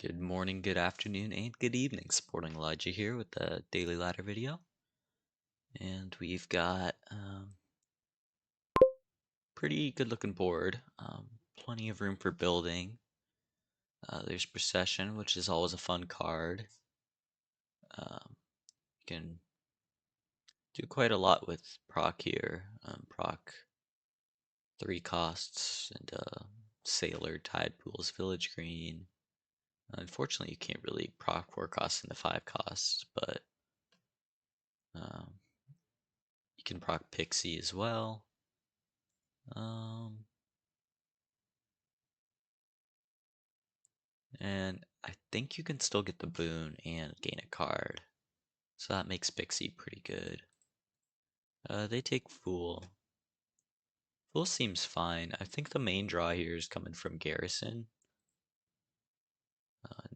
Good morning, good afternoon, and good evening. Sporting Elijah here with the Daily Ladder video. And we've got pretty good looking board. Plenty of room for building. There's Procession, which is always a fun card. You can do quite a lot with proc here. Proc 3 costs and Sailor, Tide Pools, Village Green. Unfortunately, you can't really proc 4 costs into 5 costs, but um, you can proc Pixie as well. And I think you can still get the boon and gain a card. So that makes Pixie pretty good. They take Fool. Fool seems fine. I think the main draw here is coming from Garrison.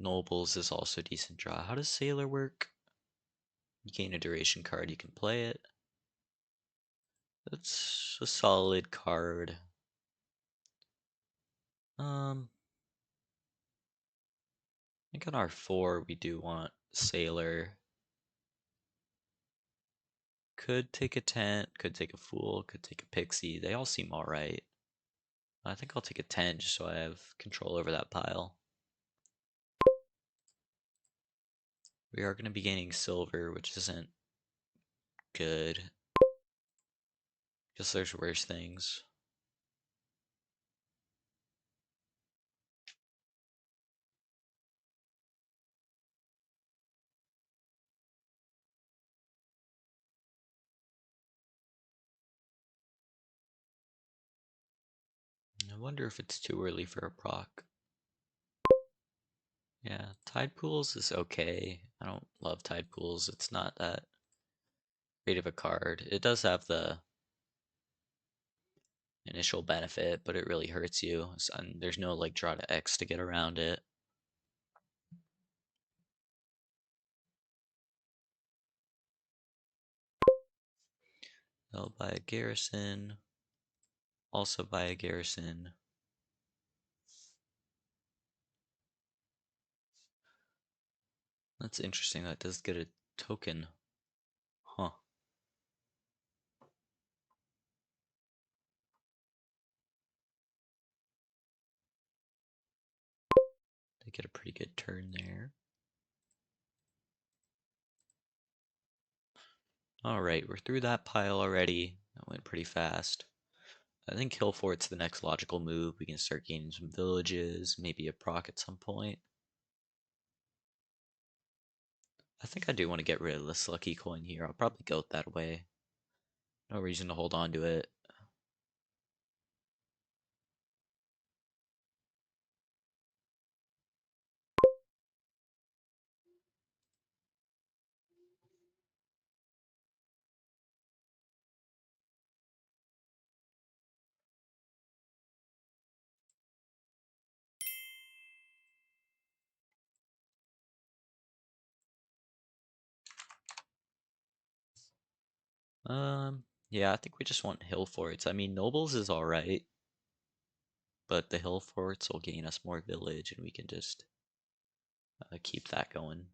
Nobles is also a decent draw. How does Sailor work? You gain a duration card, you can play it. That's a solid card. I think on our 4 we do want Sailor. Could take a tent, could take a Fool, could take a Pixie. They all seem alright. I think I'll take a 10 just so I have control over that pile. We are going to be gaining silver, which isn't good. Guess there's worse things. I wonder if it's too early for a proc. Yeah, Tide Pools is okay. I don't love Tide Pools. It's not that great of a card. It does have the initial benefit, but it really hurts you. And there's no like draw to X to get around it. I'll buy a Garrison. Also buy a Garrison. That's interesting. That does get a token. Huh. They get a pretty good turn there. Alright, we're through that pile already. That went pretty fast. I think Hill Fort's the next logical move. We can start gaining some villages, maybe a proc at some point. I think I do want to get rid of this lucky coin here. I'll probably go that way. No reason to hold on to it. Yeah, I think we just want Hill Forts. I mean, Nobles is alright, but the Hill Forts will gain us more village, and we can just keep that going.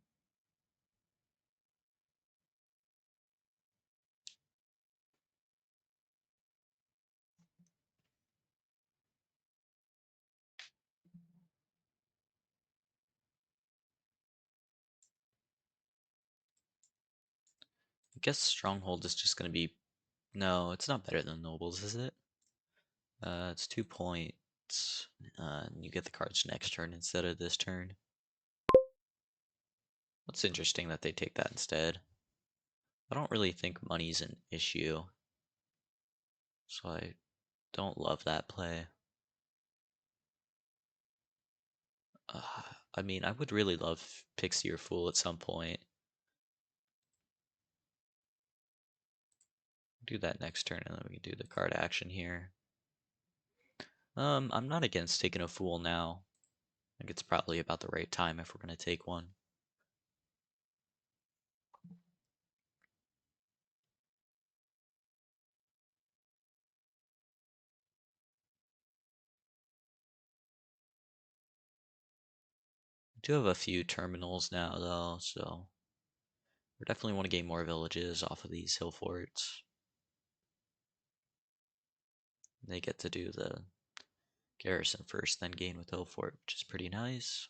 I guess Stronghold is just going to be... No, it's not better than Nobles, is it? It's 2 points. You get the cards next turn instead of this turn. That's interesting that they take that instead. I don't really think money's an issue, so I don't love that play. I mean, I would really love Pixie or Fool at some point. Do that next turn, and then we can do the card action here. I'm not against taking a Fool now. I think it's probably about the right time if we're gonna take one. Do have a few terminals now though, so we definitely want to gain more villages off of these hill forts. They get to do the garrison first, then gain with hill fort, which is pretty nice.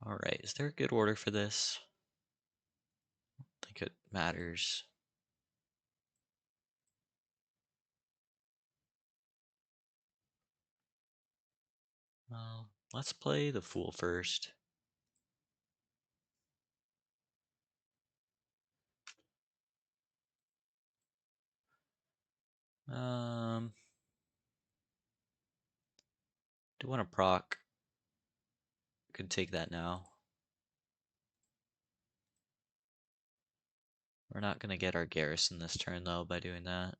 Alright, is there a good order for this? I think it matters. Well, let's play the fool first. Do want to proc? Could take that now. We're not gonna get our garrison this turn though by doing that.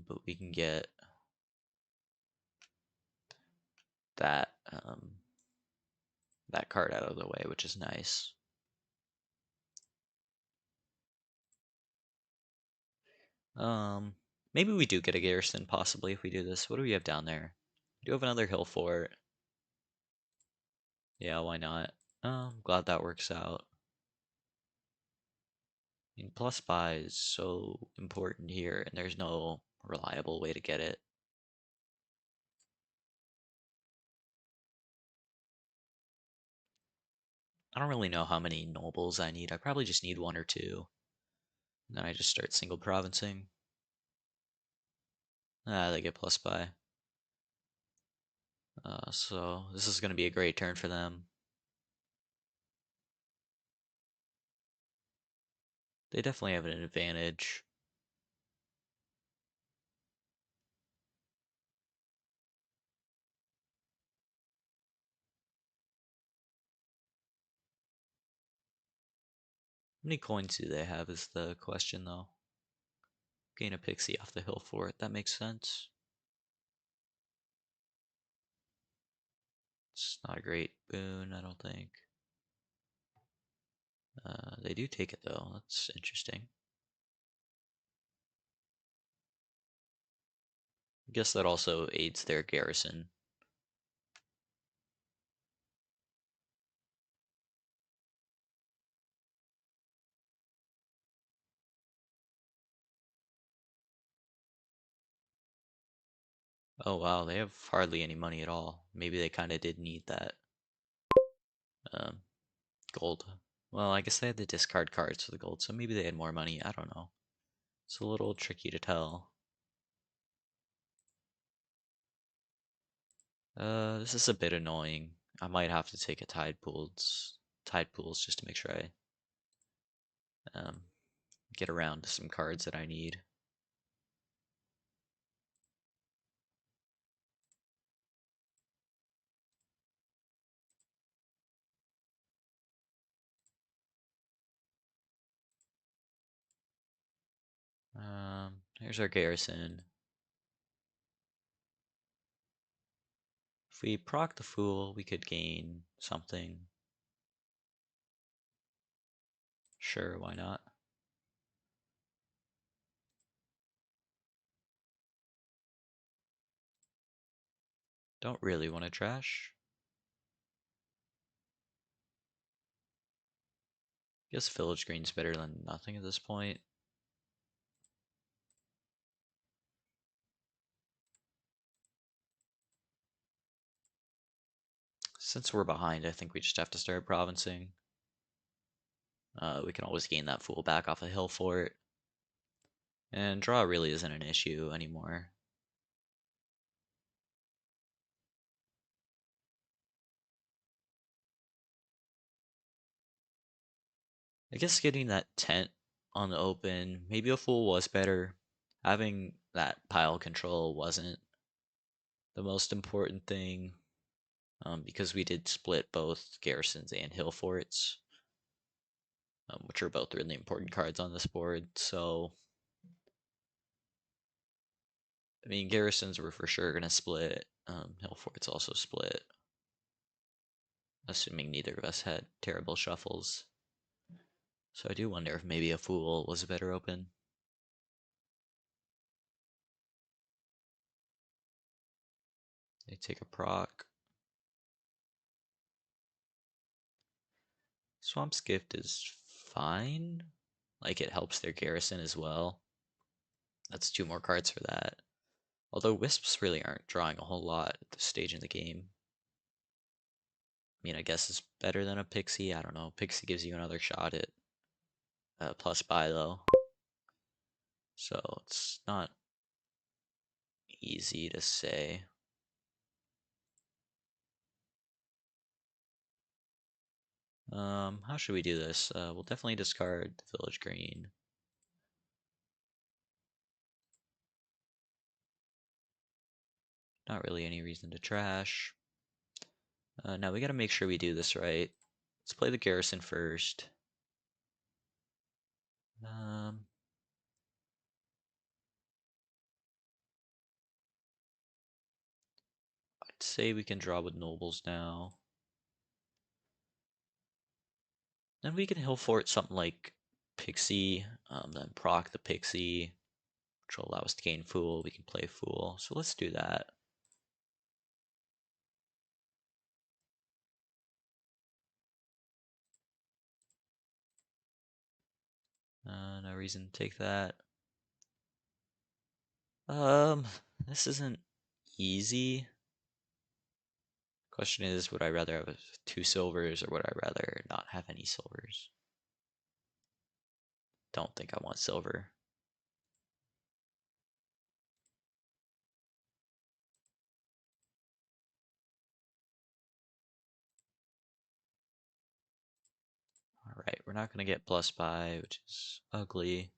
But we can get that that card out of the way, which is nice. Maybe we do get a garrison possibly if we do this. What do we have down there? We do have another hill fort. Yeah, why not? Glad that works out. I mean, plus buy is so important here, and there's no reliable way to get it. I don't really know how many nobles I need. I probably just need one or two. And then I just start single provincing. Ah, they get plus buy. So this is going to be a great turn for them. They definitely have an advantage. How many coins do they have is the question though. Gain a pixie off the hill fort. That makes sense. It's not a great boon, I don't think. They do take it though. That's interesting. I guess that also aids their garrison. Oh wow, they have hardly any money at all. Maybe they kind of did need that um, gold. Well, I guess they had to discard cards for the gold, so maybe they had more money. I don't know. It's a little tricky to tell. This is a bit annoying. I might have to take a tide pools just to make sure I um, get around to some cards that I need. Here's our garrison. If we proc the fool, we could gain something. Sure, why not? Don't really want to trash. Guess village green's better than nothing at this point. Since we're behind, I think we just have to start provincing. We can always gain that fool back off a hill fort. And draw really isn't an issue anymore. I guess getting that tent on the open, maybe a fool was better. Having that pile control wasn't the most important thing, because we did split both garrisons and hill forts, which are both really important cards on this board. So, I mean, garrisons were for sure going to split. Hill forts also split, assuming neither of us had terrible shuffles. So I do wonder if maybe a fool was a better open. They take a proc. Swamp's Gift is fine. Like, it helps their Garrison as well. That's 2 more cards for that. Although Wisps really aren't drawing a whole lot at this stage in the game. I mean, I guess it's better than a Pixie. I don't know. Pixie gives you another shot at plus buy, though. So it's not easy to say. How should we do this? We'll definitely discard the Village Green. Not really any reason to trash. Now we gotta make sure we do this right. Let's play the Garrison first. I'd say we can draw with Nobles now. Then we can Hill Fort something like Pixie, then proc the Pixie, which will allow us to gain Fool. We can play Fool. So let's do that. No reason to take that. This isn't easy. Question is, would I rather have 2 silvers or would I rather not have any silvers? Don't think I want silver. Alright, we're not going to get plus buy, which is ugly.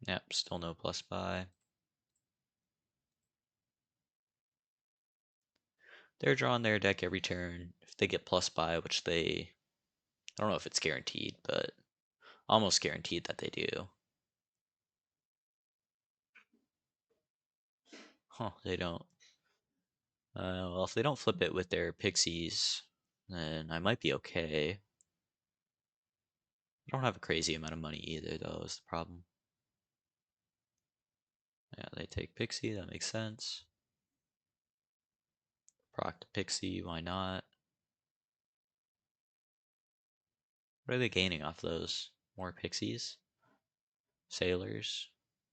Yep, still no plus buy. They're drawing their deck every turn. If they get plus buy, which I don't know if it's guaranteed, but almost guaranteed that they do. Huh, they don't. Well, if they don't flip it with their pixies, then I might be okay. I don't have a crazy amount of money either, though, is the problem. Yeah, they take pixie, that makes sense. Proc to pixie, why not? What are they gaining off those? More pixies? Sailors?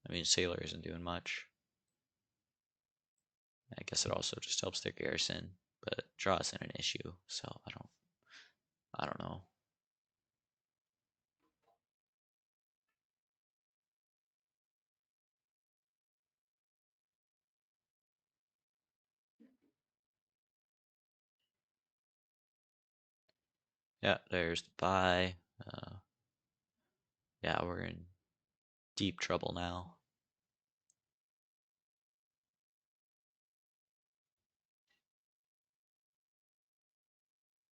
I mean, Sailor isn't doing much. I guess it also just helps their Garrison, but draw isn't an issue, so I don't know. Yeah, there's the buy. Yeah, we're in deep trouble now.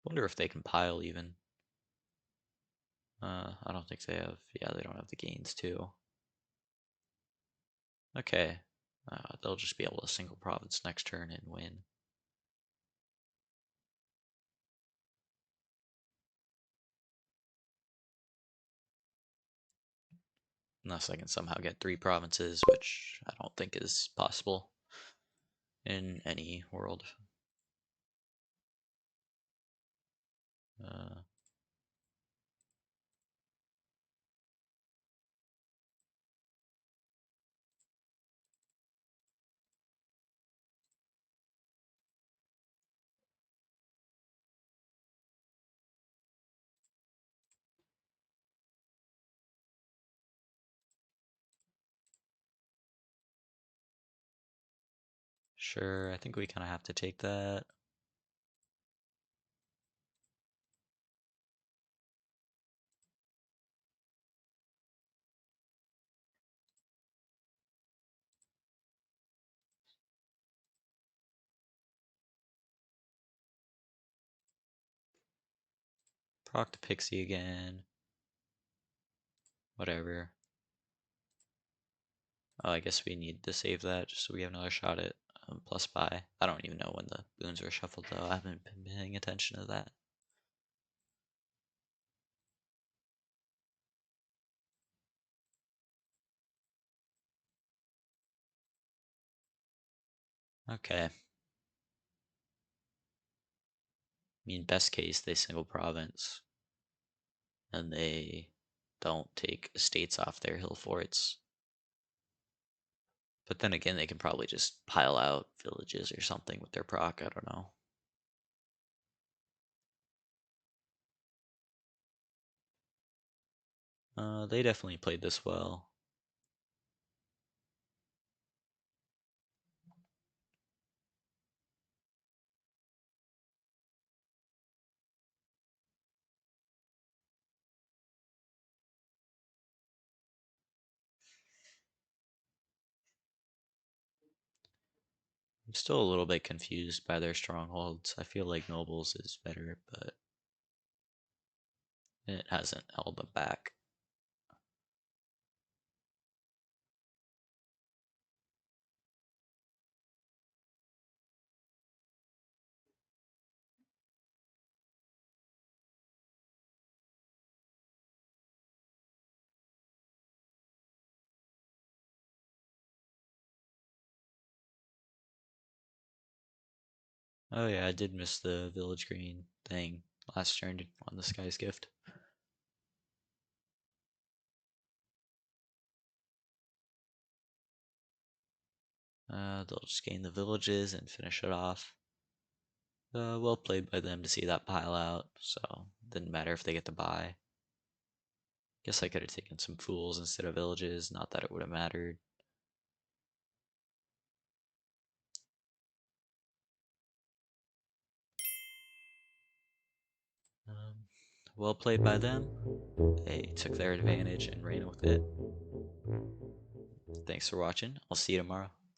Wonder if they compile even. I don't think they have. Yeah, they don't have the gains too. Okay. They'll just be able to single province next turn and win. Unless I can somehow get 3 provinces, which I don't think is possible in any world. Uh, sure, I think we kind of have to take that. Proc to Pixie again. Whatever. Oh, I guess we need to save that just so we have another shot at plus buy. I don't even know when the boons are shuffled though. I haven't been paying attention to that. Okay. I mean, best case, they single province and they don't take estates off their hill forts. But then again, they can probably just pile out villages or something with their proc. I don't know. They definitely played this well. I'm still a little bit confused by their strongholds. I feel like nobles is better, but it hasn't held them back. Oh yeah, I did miss the village green thing last turn on the Sky's Gift. They'll just gain the villages and finish it off. Well played by them to see that pile out, so didn't matter if they get to buy. Guess I could have taken some fools instead of villages, not that it would have mattered. Um, well played by them. They took their advantage and ran with it. Thanks for watching. I'll see you tomorrow.